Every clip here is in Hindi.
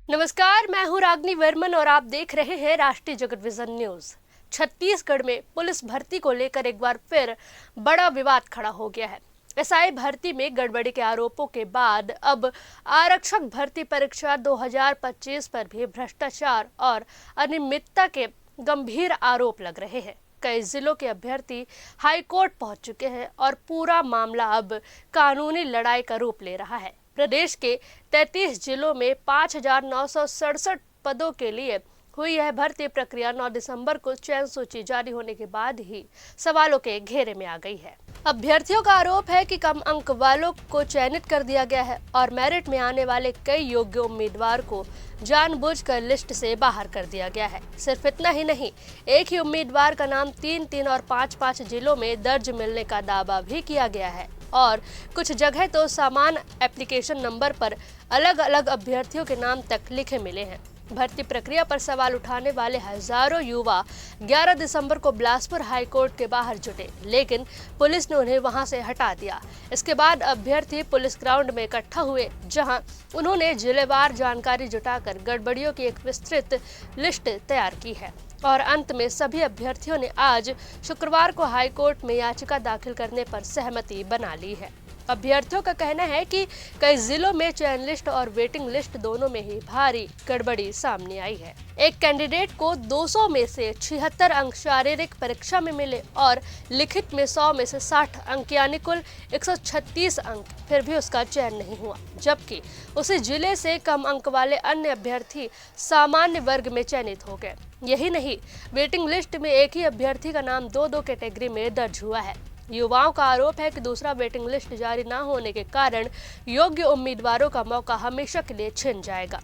नमस्कार, मैं हूं रागनी वर्मन और आप देख रहे हैं राष्ट्रीय जगत विजन न्यूज। छत्तीसगढ़ में पुलिस भर्ती को लेकर एक बार फिर बड़ा विवाद खड़ा हो गया है। एसआई भर्ती में गड़बड़ी के आरोपों के बाद अब आरक्षक भर्ती परीक्षा 2025 पर भी भ्रष्टाचार और अनियमितता के गंभीर आरोप लग रहे हैं। कई जिलों के अभ्यर्थी हाईकोर्ट पहुंच चुके हैं और पूरा मामला अब कानूनी लड़ाई का रूप ले रहा है। प्रदेश के 33 जिलों में 5,967 पदों के लिए हुई यह भर्ती प्रक्रिया 9 दिसंबर को चयन सूची जारी होने के बाद ही सवालों के घेरे में आ गई है। अभ्यर्थियों का आरोप है कि कम अंक वालों को चयनित कर दिया गया है और मेरिट में आने वाले कई योग्य उम्मीदवार को जानबूझकर लिस्ट से बाहर कर दिया गया है। सिर्फ इतना ही नहीं, एक ही उम्मीदवार का नाम 3-3 और 5-5 जिलों में दर्ज मिलने का दावा भी किया गया है और कुछ जगह तो समान एप्लीकेशन नंबर पर अलग अलग अभ्यर्थियों के नाम तक लिखे मिले हैं। भर्ती प्रक्रिया पर सवाल उठाने वाले हजारों युवा 11 दिसंबर को बिलासपुर हाईकोर्ट के बाहर जुटे, लेकिन पुलिस ने उन्हें वहां से हटा दिया। इसके बाद अभ्यर्थी पुलिस ग्राउंड में इकट्ठा हुए, जहां उन्होंने जिलेवार जानकारी जुटाकर गड़बड़ियों की एक विस्तृत लिस्ट तैयार की है और अंत में सभी अभ्यर्थियों ने आज शुक्रवार को हाईकोर्ट में याचिका दाखिल करने पर सहमति बना ली है। अभ्यर्थियों का कहना है कि कई जिलों में चयन लिस्ट और वेटिंग लिस्ट दोनों में ही भारी गड़बड़ी सामने आई है। एक कैंडिडेट को 200 में से 76 अंक शारीरिक परीक्षा में मिले और लिखित में 100 में से 60 अंक यानी कुल 136 अंक, फिर भी उसका चयन नहीं हुआ, जबकि उसी जिले से कम अंक वाले अन्य अभ्यर्थी सामान्य वर्ग में चयनित हो गए। यही नहीं, वेटिंग लिस्ट में एक ही अभ्यर्थी का नाम 2-2 कैटेगरी में दर्ज हुआ है। युवाओं का आरोप है कि दूसरा वेटिंग लिस्ट जारी न होने के कारण योग्य उम्मीदवारों का मौका हमेशा के लिए छिन जाएगा।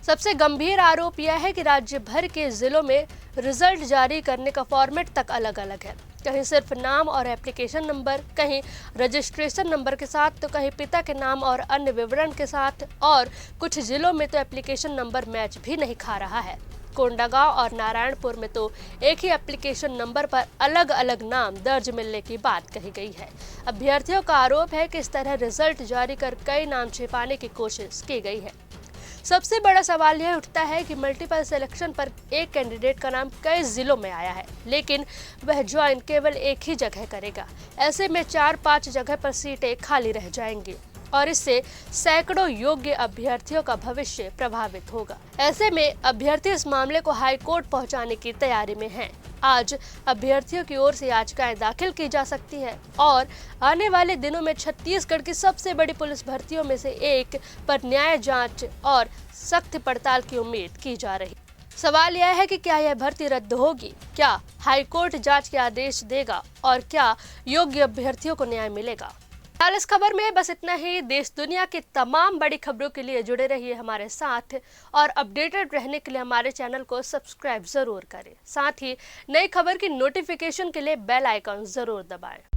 सबसे गंभीर आरोप यह है कि राज्य भर के जिलों में रिजल्ट जारी करने का फॉर्मेट तक अलग अलग है। कहीं सिर्फ नाम और एप्लीकेशन नंबर, कहीं रजिस्ट्रेशन नंबर के साथ, तो कहीं पिता के नाम और अन्य विवरण के साथ, और कुछ जिलों में तो एप्लीकेशन नंबर मैच भी नहीं खा रहा है। कोंडागांव और नारायणपुर में तो एक ही एप्लीकेशन नंबर पर अलग अलग नाम दर्ज मिलने की बात कही गई है। अभ्यर्थियों का आरोप है कि इस तरह रिजल्ट जारी कर कई नाम छिपाने की कोशिश की गई है। सबसे बड़ा सवाल यह उठता है कि मल्टीपल सिलेक्शन पर एक कैंडिडेट का नाम कई जिलों में आया है, लेकिन वह ज्वाइन केवल एक ही जगह करेगा। ऐसे में 4-5 जगह पर सीटें खाली रह जाएंगी और इससे सैकड़ों योग्य अभ्यर्थियों का भविष्य प्रभावित होगा। ऐसे में अभ्यर्थी इस मामले को हाईकोर्ट पहुंचाने की तैयारी में हैं। आज अभ्यर्थियों की ओर से याचिकाएं दाखिल की जा सकती है और आने वाले दिनों में छत्तीसगढ़ की सबसे बड़ी पुलिस भर्तियों में से एक पर न्याय जांच और सख्त पड़ताल की उम्मीद की जा रही। सवाल यह है कि क्या यह भर्ती रद्द होगी, क्या हाईकोर्ट जांच के आदेश देगा और क्या योग्य अभ्यर्थियों को न्याय मिलेगा। इस खबर में बस इतना ही। देश दुनिया की तमाम बड़ी खबरों के लिए जुड़े रहिए हमारे साथ और अपडेटेड रहने के लिए हमारे चैनल को सब्सक्राइब जरूर करें। साथ ही नई खबर की नोटिफिकेशन के लिए बेल आइकन जरूर दबाएं।